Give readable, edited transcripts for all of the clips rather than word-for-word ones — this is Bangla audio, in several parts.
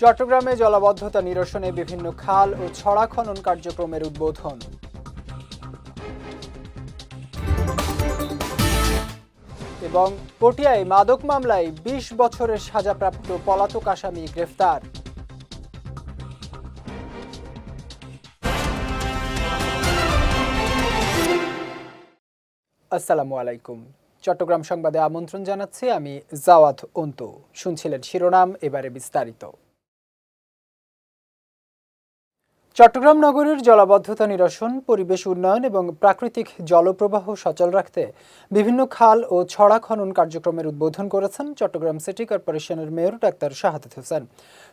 চট্টগ্রামে জলাবদ্ধতা নিরসনে বিভিন্ন খাল ও ছড়া খনন কার্যক্রমের উদ্বোধন। এবং পটিয়ায় মাদক মামলায় ২০ বছরের সাজাপ্রাপ্ত পলাতক আসামি গ্রেফতার। আসসালামু আলাইকুম। চট্টগ্রাম সংবাদে আমন্ত্রণ জানাচ্ছি আমি জাওয়াদ অন্তু। শুনছিলেন শিরোনাম, এবারে বিস্তারিত। চট্টগ্রাম নগরীর জলাবদ্ধতা নিরসন, পরিবেশ উন্নয়ন এবং প্রাকৃতিক জলপ্রবাহ সচল রাখতে বিভিন্ন খাল ও ছড়া খনন কার্যক্রমের উদ্বোধন করেছেন চট্টগ্রাম সিটি কর্পোরেশনের মেয়র ডাক্তার শাহাদাত হোসেন।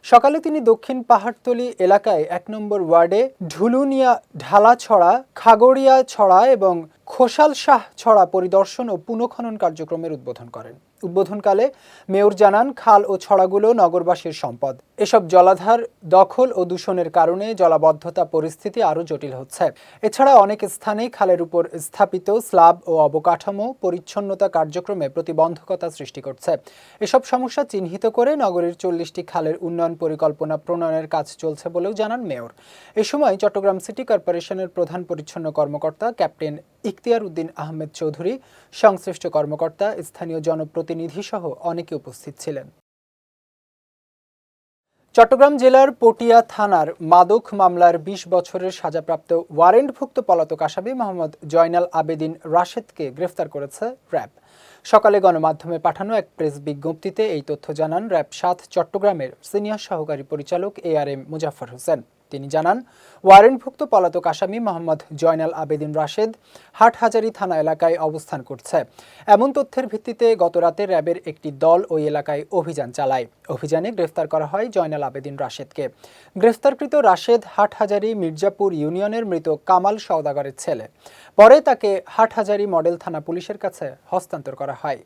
সকালে তিনি দক্ষিণ পাহাড়তলী এলাকায় ১ নম্বর ওয়ার্ডে ঢুলুনিয়া ঢালা ছড়া, খাগড়িয়া ছড়া এবং খোসাল শাহ ছড়া পরিদর্শন ও পুনঃখনন কার্যক্রমের উদ্বোধন করেন। উদ্বোধনকালে মেয়র জানান, খাল ও ছড়াগুলো নগরবাসীর সম্পদ। এসব জলাধার দখল ও দূষণের কারণে জলাবদ্ধতা পরিস্থিতি আরও জটিল হচ্ছে। এছাড়া অনেক স্থানেই খালের উপর স্থাপিত স্ল্যাব ও অবকাঠামো পরিচ্ছন্নতা কার্যক্রমে প্রতিবন্ধকতা সৃষ্টি করছে। এসব সমস্যা চিহ্নিত করে নগরীর ৪০টি খালের উন্নয়ন পরিকল্পনা প্রণয়নের কাজ চলছে বলেও জানান মেয়র। এ সময় চট্টগ্রাম সিটি কর্পোরেশনের প্রধান পরিচ্ছন্ন কর্মকর্তা ক্যাপ্টেন ইখতিয়ার উদ্দিন আহমেদ চৌধুরী, সংশ্লিষ্ট কর্মকর্তা, স্থানীয় জনপ্রতিনিধি সহ অনেকে উপস্থিত ছিলেন। চট্টগ্রাম জেলার পটিয়া থানার মাদক মামলার ২০ বছরের সাজাপ্রাপ্ত ওয়ারেন্টভুক্ত পলাতক আসামি মোহাম্মদ জয়নাল আবেদিন রাশেদকে গ্রেফতার করেছে র্যাব। সকালে গণমাধ্যমে পাঠানো এক প্রেস বিজ্ঞপ্তিতে এই তথ্য জানান র্যাব ৭ চট্টগ্রামের সিনিয়র সহকারী পরিচালক ARM মুজাফফর হোসেন। তিনি জানান, ওয়ারেন্টভুক্ত পলাতক আসামি মোহাম্মদ জয়নাল আবেদিন রাশেদ হাটহাজারী থানা এলাকায় অবস্থান করছে। এমন তথ্যের ভিত্তিতে গতরাতে র্যাবের একটি দল ওই এলাকায় অভিযান চালায়। অভিযানে গ্রেফতার করা হয় জয়নাল আবেদিন রাশেদকে। গ্রেফতারকৃত রাশেদ হাটহাজারী মির্জাপুর ইউনিয়নের মৃত কামাল সওদাগরের ছেলে। পরে তাকে হাটহাজারী মডেল থানা পুলিশের কাছে হস্তান্তর করা হয়।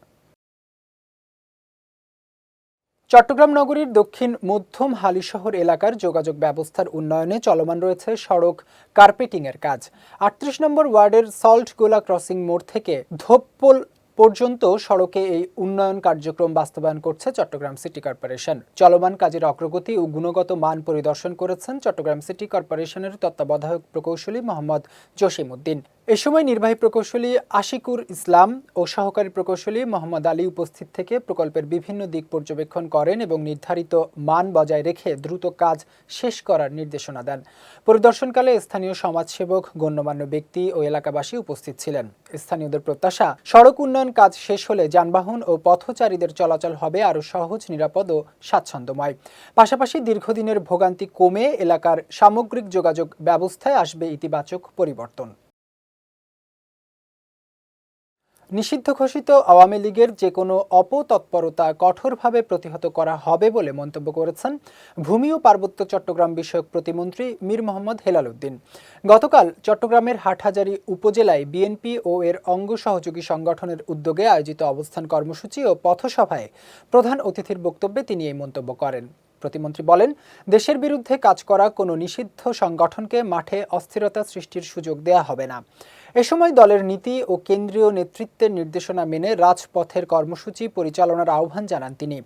চট্টগ্রাম নগরীর দক্ষিণ মধ্যম হালিশহর এলাকার যোগাযোগ ব্যবস্থার উন্নয়নে চলমান রয়েছে সড়ক কার্পেটিংয়ের কাজ। ৩৮ নম্বর ওয়ার্ডের সল্টগোলা ক্রসিং মোড় থেকে ধোপপোল পর্যন্ত সড়কে এই উন্নয়ন কার্যক্রম বাস্তবায়ন করছে চট্টগ্রাম সিটি কর্পোরেশন। চলমান কাজের অগ্রগতি ও গুণগত মান পরিদর্শন করেছেন চট্টগ্রাম সিটি কর্পোরেশনের তত্ত্বাবধায়ক প্রকৌশলী মোহাম্মদ জসিম উদ্দিন। এ সময় নির্বাহী প্রকৌশলী আশিকুর ইসলাম ও সহকারী প্রকৌশলী মোহাম্মদ আলী উপস্থিত থেকে প্রকল্পের বিভিন্ন দিক পর্যবেক্ষণ করেন এবং নির্ধারিত মান বজায় রেখে দ্রুত কাজ শেষ করার নির্দেশনা দেন। পরিদর্শনকালে স্থানীয় সমাজসেবক, গণ্যমান্য ব্যক্তি ও এলাকাবাসী উপস্থিত ছিলেন। স্থানীয়দের প্রত্যাশা, সড়ক উন্নয়ন কাজ শেষ হলে যানবাহন ও পথচারীদের চলাচল হবে আরও সহজ, নিরাপদ ও স্বাচ্ছন্দ্যময়। পাশাপাশি দীর্ঘদিনের ভোগান্তি কমে এলাকার সামগ্রিক যোগাযোগ ব্যবস্থায় আসবে ইতিবাচক পরিবর্তন। নিষিদ্ধ ঘোষিত আওয়ামী লীগের যে কোনো অপতৎপরতা কঠোরভাবে প্রতিহত করা হবে বলে মন্তব্য করেছেন ভূমি ও পার্বত্য চট্টগ্রাম বিষয়ক প্রতিমন্ত্রী মীর মোহাম্মদ হেলাল উদ্দিন। গতকাল চট্টগ্রামের হাটহাজারী উপজেলায় বিএনপি ও এর অঙ্গ সহযোগী সংগঠনের উদ্যোগে আয়োজিত অবস্থান কর্মসূচি ও পথসভায় প্রধান অতিথির বক্তব্যে তিনি এই মন্তব্য করেন। প্রতিমন্ত্রী বলেন, দেশের বিরুদ্ধে কাজ করা কোনো নিষিদ্ধ সংগঠনকে মাঠে অস্থিরতা সৃষ্টির সুযোগ দেয়া হবে না। এ সময় দলের নীতি ও কেন্দ্রীয় নেতৃত্বের নির্দেশনা মেনে রাজপথের কর্মসূচি পরিচালনার আহ্বান জানান তিনি।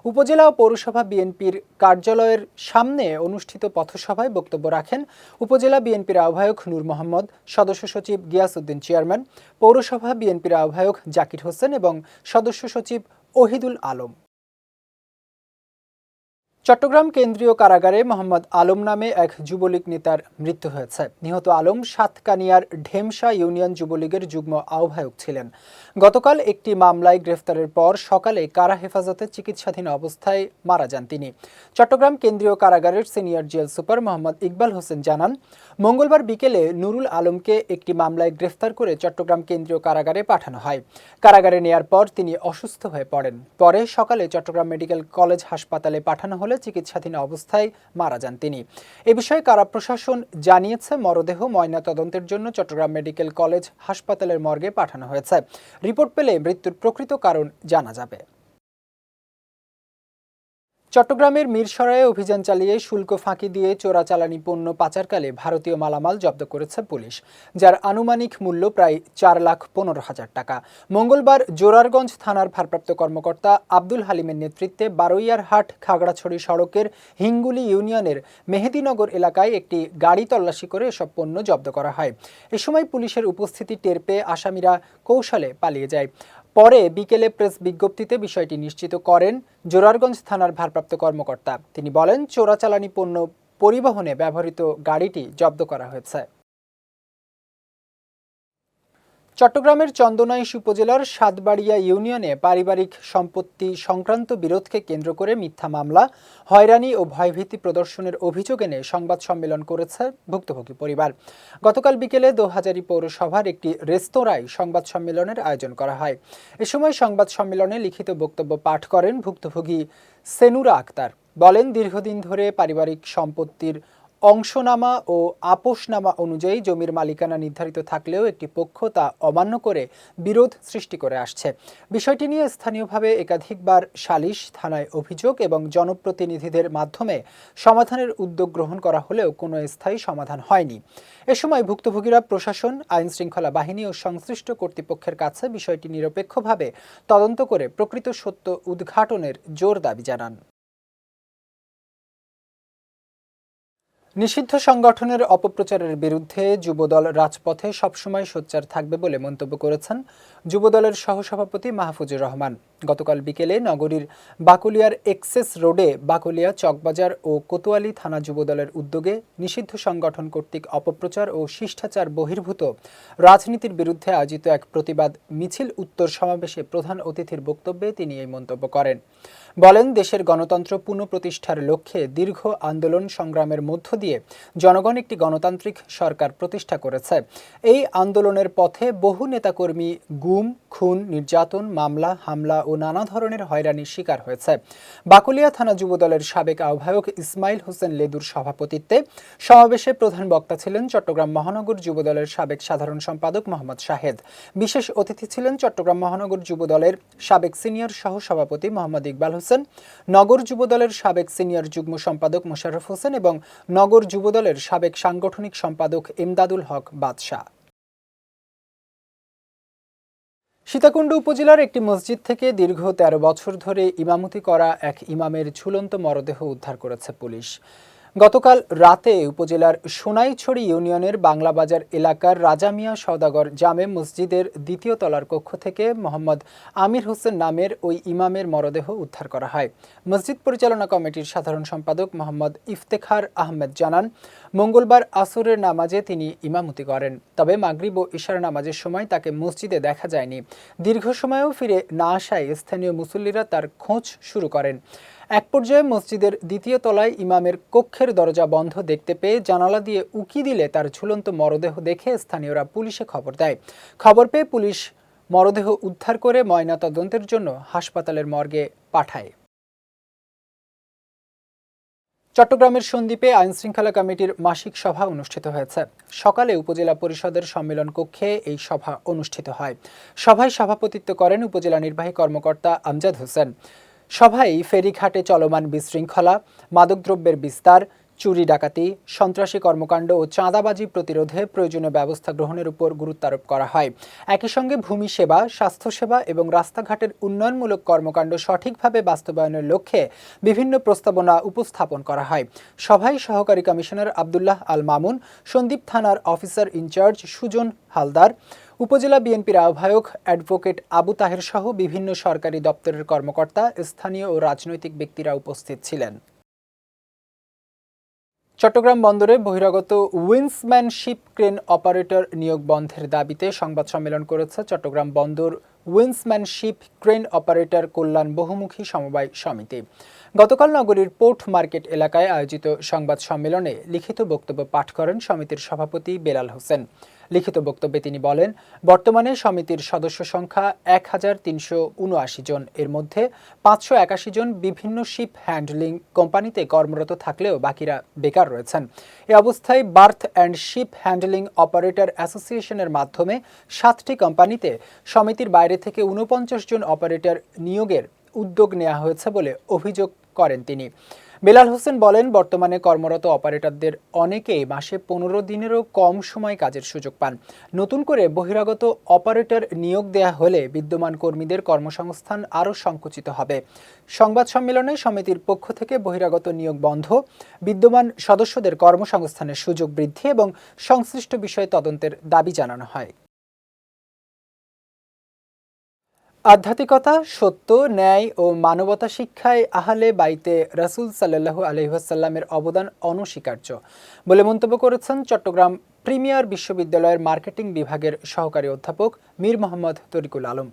উপজেলা ও পৌরসভা বিএনপির কার্যালয়ের সামনে অনুষ্ঠিত পথসভায় বক্তব্য রাখেন উপজেলা বিএনপির আহ্বায়ক নূর মোহাম্মদ, সদস্য সচিব গিয়াস উদ্দিন চেয়ারম্যান, পৌরসভা বিএনপির আহ্বায়ক জাকির হোসেন এবং সদস্য সচিব ওহিদুল আলম। চট্টগ্রাম কেন্দ্রীয় কারাগারে মোহাম্মদ আলম নামে এক যুবলীগ নেতার মৃত্যু হয়েছে। নিহত আলম সাতকানিয়ার ঢেমশা ইউনিয়ন যুবলীগের যুগ্ম আহ্বায়ক ছিলেন। গতকাল একটি মামলায় গ্রেফতারের পর সকালে কারা হেফাজতে চিকিৎসাধীন অবস্থায় মারা যান তিনি। চট্টগ্রাম কেন্দ্রীয় কারাগারের senior jail super Mohammad Iqbal Hossain জানান, মঙ্গলবার বিকেলে নুরুল আলমকে একটি মামলায় গ্রেফতার করে চট্টগ্রাম কেন্দ্রীয় কারাগারে পাঠানো হয়। কারাগারে নেয়ার পর তিনি অসুস্থ হয়ে পড়েন। পরে সকালে চট্টগ্রাম মেডিকেল কলেজ হাসপাতালে পাঠানো হলে চিকিৎসাধীন অবস্থায় মারা যান তিনি। এ বিষয়ে কারা প্রশাসন জানিয়েছে, মরদেহ ময়না তদন্তের জন্য চট্টগ্রাম মেডিকেল কলেজ হাসপাতালের মর্গে পাঠানো হয়েছে। রিপোর্ট পেলে মৃত্যুর প্রকৃত কারণ জানা যাবে। চট্টগ্রামের মিরসরাইয়ে অভিযান চালিয়ে শুল্ক ফাঁকি দিয়ে চোরাচালানি পণ্য পাচারকালে ভারতীয় মালামাল জব্দ করেছে পুলিশ, যার আনুমানিক মূল্য প্রায় 4,15,000 টাকা। মঙ্গলবার জোরারগঞ্জ থানার ভারপ্রাপ্ত কর্মকর্তা আব্দুল হালিমের নেতৃত্বে বারৈয়ারহাট খাগড়াছড়ি সড়কের হিঙ্গুলি ইউনিয়নের মেহেদিনগর এলাকায় একটি গাড়ি তল্লাশি করে এসব পণ্য জব্দ করা হয়। এ সময় পুলিশের উপস্থিতি টের পেয়ে আসামিরা কৌশলে পালিয়ে যায়। পরে বিকেলে প্রেস বিজ্ঞপ্তিতে বিষয়টি নিশ্চিত করেন জোরারগঞ্জ থানার ভারপ্রাপ্ত কর্মকর্তা। তিনি বলেন, চোরাচালানি পণ্য পরিবহনে ব্যবহৃত গাড়িটি জব্দ করা হয়েছে। চট্টগ্রামের চন্দনাইশ উপজেলার সাতবাড়িয়া ইউনিয়নে পারিবারিক সম্পত্তি সংক্রান্ত বিরোধকে কেন্দ্র করে মিথ্যা মামলা, হয়রানি ও ভয়ভীতি প্রদর্শনের অভিযোগ এনে সংবাদ সম্মেলন করেছে ভুক্তভোগী পরিবার। গতকাল বিকেলে দোহাজারী পৌরসভার একটি রেস্তোরাঁয় সংবাদ সম্মেলনের আয়োজন করা হয়। এ সময় সংবাদ সম্মেলনে লিখিত বক্তব্য পাঠ করেন ভুক্তভোগী সেনুরা আক্তার। বলেন, দীর্ঘদিন ধরে পারিবারিক সম্পত্তির অংশনামা ও আপোষনামা অনুযায়ী জমির মালিকানা নির্ধারিত থাকলেও একটি পক্ষ তা অমান্য করে বিরোধ সৃষ্টি করে আসছে। বিষয়টি নিয়ে স্থানীয়ভাবে একাধিকবার সালিশ, থানায় অভিযোগ এবং জনপ্রতিনিধিদের মাধ্যমে সমাধানের উদ্যোগ গ্রহণ করা হলেও কোনো স্থায়ী সমাধান হয়নি। এ সময় ভুক্তভোগীরা প্রশাসন, আইনশৃঙ্খলা বাহিনী ও সংশ্লিষ্ট কর্তৃপক্ষের কাছে বিষয়টি নিরপেক্ষভাবে তদন্ত করে প্রকৃত সত্য উদ্ঘাটনের জোর দাবি জানান। নিষিদ্ধ সংগঠনের অপপ্রচারের বিরুদ্ধে যুবদল রাজপথে সবসময় সোচ্চার থাকবে বলে মন্তব্য করেছেন যুবদলের সহসভাপতি মাহফুজুর রহমান। গতকাল বিকেলে নগরীর বাকুলিয়ার এক্সেস রোডে বাকুলিয়া, চকবাজার ও কোতোয়ালি থানা যুবদলের উদ্যোগে নিষিদ্ধ সংগঠন কর্তৃক অপপ্রচার ও শিষ্টাচার বহির্ভূত রাজনীতির বিরুদ্ধে আয়োজিত এক প্রতিবাদ মিছিল উত্তর সমাবেশে প্রধান অতিথির বক্তব্যে তিনি এই মন্তব্য করেন। বলেন, দেশের গণতন্ত্র পুনঃপ্রতিষ্ঠার লক্ষ্যে দীর্ঘ আন্দোলন সংগ্রামের মধ্য দিয়ে জনগণ একটি গণতান্ত্রিক সরকার প্রতিষ্ঠা করেছে। এই আন্দোলনের পথে বহু নেতাকর্মী গুম, খুন, নির্যাতন, মামলা, হামলা ও নানা ধরনের হয়রানির শিকার হয়েছে। বাকুলিয়া থানা যুবদলের সাবেক আহ্বায়ক ইসমাইল হোসেন লেদুর সভাপতিত্বে সমাবেশে প্রধান বক্তা ছিলেন চট্টগ্রাম মহানগর যুবদলের সাবেক সাধারণ সম্পাদক মোহাম্মদ শাহেদ। বিশেষ অতিথি ছিলেন চট্টগ্রাম মহানগর যুবদলের সাবেক সিনিয়র সহসভাপতি মোহাম্মদ ইকবাল হোসেন, নগর যুবদলের সাবেক সিনিয়র যুগ্ম সম্পাদক মোশাররফ হোসেন এবং নগর যুবদলের সাবেক সাংগঠনিক সম্পাদক ইমদাদুল হক বাদশাহ। সীতাকুণ্ড উপজেলার একটি মসজিদ থেকে দীর্ঘ ১৩ বছর ধরে ইমামতি করা এক ইমামের ঝুলন্ত মরদেহ উদ্ধার করেছে পুলিশ। গতকাল রাতে উপজেলার সোনাইছড়ি ইউনিয়নের বাংলাবাজার এলাকার রাজা মিয়া সওদাগর জামে মসজিদের দ্বিতীয় তলার কক্ষ থেকে মোহাম্মদ আমির হোসেন নামের ওই ইমামের মরদেহ উদ্ধার করা হয়। মসজিদ পরিচালনা কমিটির সাধারণ সম্পাদক মোহাম্মদ ইফতেখার আহমেদ জানান, মঙ্গলবার আসরের নামাজে তিনি ইমামতি করেন, তবে মাগরিব ও ইশার নামাজের সময় তাকে মসজিদে দেখা যায়নি। দীর্ঘ সময়েও ফিরে না আসায় স্থানীয় মুসল্লিরা তার খোঁজ শুরু করেন। এক পর্যায়ে মসজিদের দ্বিতীয় তলায় ইমামের কক্ষের দরজা বন্ধ দেখতে পেয়ে জানালা দিয়ে উকি দিলে তার ঝুলন্ত মরদেহ দেখে স্থানীয়রা পুলিশে খবর দেয়। খবর পেয়ে পুলিশ মরদেহ উদ্ধার করে ময়নাতদন্তের জন্য হাসপাতালের মর্গে পাঠায়। চট্টগ্রামের সন্দ্বীপে আইনশৃঙ্খলা কমিটির মাসিক সভা অনুষ্ঠিত হয়েছে। সকালে উপজেলা পরিষদের সম্মেলন কক্ষে এই সভা অনুষ্ঠিত হয়। সভায় সভাপতিত্ব করেন উপজেলা নির্বাহী কর্মকর্তা আমজাদ হোসেন। সভায় ফেরিঘাটে চলমান বিশৃঙ্খলা, মাদকদ্রব্যের বিস্তার, চুরি ডাকাতি, সন্ত্রাসী কর্মকাণ্ড ও চাঁদাবাজি প্রতিরোধে প্রয়োজনীয় ব্যবস্থা গ্রহণের উপর গুরুত্ব আরোপ করা হয়। একই সঙ্গে ভূমি সেবা, স্বাস্থ্যসেবা এবং রাস্তাঘাটের উন্নয়নমূলক কর্মকাণ্ড সঠিকভাবে বাস্তবায়নের লক্ষ্যে বিভিন্ন প্রস্তাবনা উপস্থাপন করা হয়। সভায় সহকারী কমিশনার আব্দুল্লাহ আল মামুন, সন্দ্বীপ থানার অফিসার ইনচার্জ সুজন হালদার, উপজেলা বিএনপির আহ্বায়ক অ্যাডভোকেট আবু তাহের সহ বিভিন্ন সরকারি দপ্তরের কর্মকর্তা, স্থানীয় ও রাজনৈতিক ব্যক্তিরা উপস্থিত ছিলেন। চট্টগ্রাম বন্দরে বহিরাগত উইন্সম্যানশিপ ক্রেন অপারেটর নিয়োগ বন্ধের দাবিতে সংবাদ সম্মেলন করেছে চট্টগ্রাম বন্দর উইন্সম্যানশিপ ক্রেন অপারেটর কল্যাণ বহুমুখী সমবায় সমিতি। গতকাল নগরীর পোর্ট মার্কেট এলাকায় আয়োজিত সংবাদ সম্মেলনে লিখিত বক্তব্য পাঠ করেন সমিতির সভাপতি বেলাল হোসেন। লিখিত বক্তব্যে তিনি বলেন, বর্তমানে সমিতির সদস্য সংখ্যা ১,৩৭৯ জন। এর মধ্যে ৫৮১ জন বিভিন্ন শিপ হ্যান্ডলিং কোম্পানিতে কর্মরত থাকলেও বাকিরা বেকার রয়েছেন। এ অবস্থায় berth and ship handling operator অ্যাসোসিয়েশনের মাধ্যমে ৭টি কোম্পানিতে সমিতির বাইরে থেকে ৪৯ জন অপারেটর নিয়োগের উদ্যোগ নেওয়া হয়েছে বলে অভিযোগ করেন তিনি। বেলাল হোসেন বলেন, বর্তমানে কর্মরত অপারেটরদের অনেকেই মাসে 15 দিনেরও কম সময় কাজের সুযোগ পান। নতুন করে বহিরাগত অপারেটর নিয়োগ দেয়া হলে বিদ্যমান কর্মীদের কর্মসংস্থান আরও সংকুচিত হবে। সংবাদ সম্মেলনে সমিতির পক্ষ থেকে বহিরাগত নিয়োগ বন্ধ, বিদ্যমান সদস্যদের কর্মসংস্থানের সুযোগ বৃদ্ধি এবং সংশ্লিষ্ট বিষয়ে তদন্তের দাবি জানানো হয়। আধ্যাত্মিকতা, সত্য, ন্যায় ও মানবতা শিক্ষায় আহলে বাইতে রাসূল সাল্লাল্লাহু আলাইহি ওয়াসাল্লামের অবদান অনস্বীকার্য বলে মন্তব্য করেছেন চট্টগ্রাম প্রিমিয়ার বিশ্ববিদ্যালয়ের মার্কেটিং বিভাগের সহকারী অধ্যাপক মীর মোহাম্মদ তরিকুল আলম।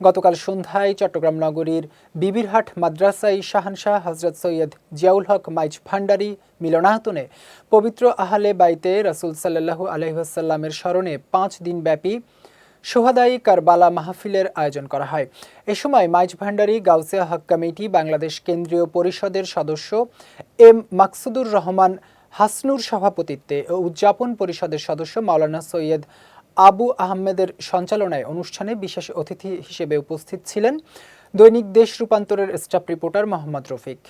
গতকাল সন্ধ্যায় চট্টগ্রাম নগরীর বিবিরহাট মাদ্রাসায় শাহানশাহ হযরত সৈয়দ জিয়াউল হক মাইজ ভান্ডারী মিলনায়তনে পবিত্র আহলে বাইতে রাসূল সাল্লাল্লাহু আলাইহি ওয়াসাল্লামের স্মরণে 5 দিনব্যাপী সোহাদাই কারবালা মাহফিলের আয়োজন করা হয়। এ সময় মাইজ ভান্ডারী গাউসিয়া হক কমিটি বাংলাদেশ কেন্দ্রীয় পরিষদের সদস্য এম মাকসুদুর রহমান হাসনুর সভাপতিত্বে ও উদযাপন পরিষদের সদস্য মাওলানা সৈয়দ আবু আহমেদের সঞ্চালনায় অনুষ্ঠানে বিশেষ অতিথি হিসেবে উপস্থিত ছিলেন দৈনিক দেশ রূপান্তরের স্টাফ রিপোর্টার মোহাম্মদ রফিক।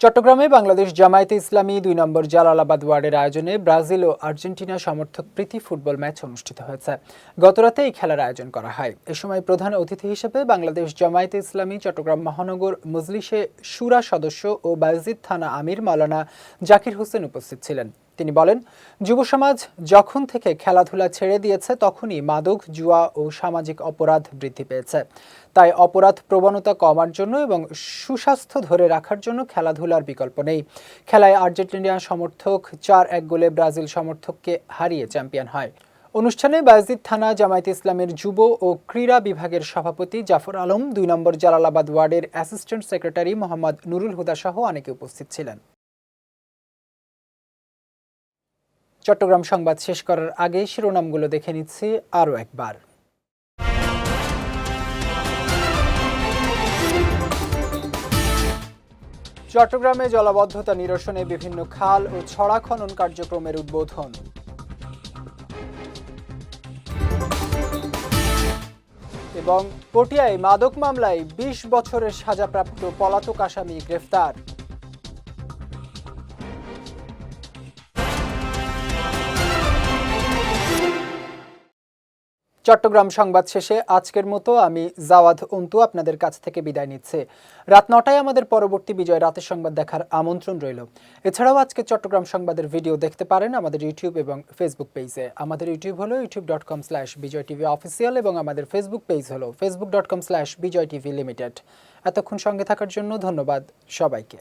চট্টগ্রামে বাংলাদেশ জামায়াতে ইসলামী 2 নম্বর জালালাবাদ ওয়ার্ডের আয়োজনে ব্রাজিল ও আর্জেন্টিনা সমর্থক প্রীতি ফুটবল ম্যাচ অনুষ্ঠিত হয়েছে। গতরাতে এই খেলার আয়োজন করা হয়। এ সময় প্রধান অতিথি হিসেবে বাংলাদেশ জামায়াতে ইসলামী চট্টগ্রাম মহানগর মজলিসে শুরা সদস্য ও বায়জিদ থানা আমির মাওলানা জাকির হোসেন উপস্থিত ছিলেন। তিনি বলেন, যুব সমাজ যখন থেকে খেলাধুলা ছেড়ে দিয়েছে তখনই মাদক, জুয়া ও সামাজিক অপরাধ বৃদ্ধি পেয়েছে। তাই অপরাধ প্রবণতা কমার জন্য এবং সুস্বাস্থ্য ধরে রাখার জন্য খেলাধুলার বিকল্প নেই। খেলায় আর্জেন্টিনা সমর্থক 4-1 গোলে ব্রাজিল সমর্থককে হারিয়ে চ্যাম্পিয়ন হয়। অনুষ্ঠানে বায়জিদ থানা জামায়াতে ইসলামের যুব ও ক্রীড়া বিভাগের সভাপতি জাফর আলম, 2 নম্বর জালালাবাদ ওয়ার্ডের অ্যাসিস্ট্যান্ট সেক্রেটারি মোহাম্মদ নুরুল হুদা সহ অনেকে উপস্থিত ছিলেন। চট্টগ্রাম সংবাদ শেষ করার আগে শিরোনামগুলো দেখে নিচ্ছি আরও একবার। চট্টগ্রামে জলাবদ্ধতা নিরসনে বিভিন্ন খাল ও ছড়া খনন কার্যক্রমের উদ্বোধন। এবং পটিয়ায় মাদক মামলায় 20 বছরের সাজাপ্রাপ্ত পলাতক আসামি গ্রেফতার। চট্টগ্রাম সংবাদ শেষে আজকের মতো আমি জাওয়াদ অন্তু আপনাদের কাছ থেকে বিদায় নিচ্ছে। রাত 9টায় আমাদের পরবর্তী বিজয় রাতের সংবাদ দেখার আমন্ত্রণ রইল। এছাড়াও আজকে চট্টগ্রাম সংবাদের ভিডিও দেখতে পারেন আমাদের ইউটিউব এবং ফেসবুক পেজে। আমাদের ইউটিউব হলো youtube.com/bijoytvofficial এবং আমাদের ফেসবুক পেজ হলো facebook.com/bijoytvlimited। এতক্ষণ সঙ্গে থাকার জন্য ধন্যবাদ সবাইকে।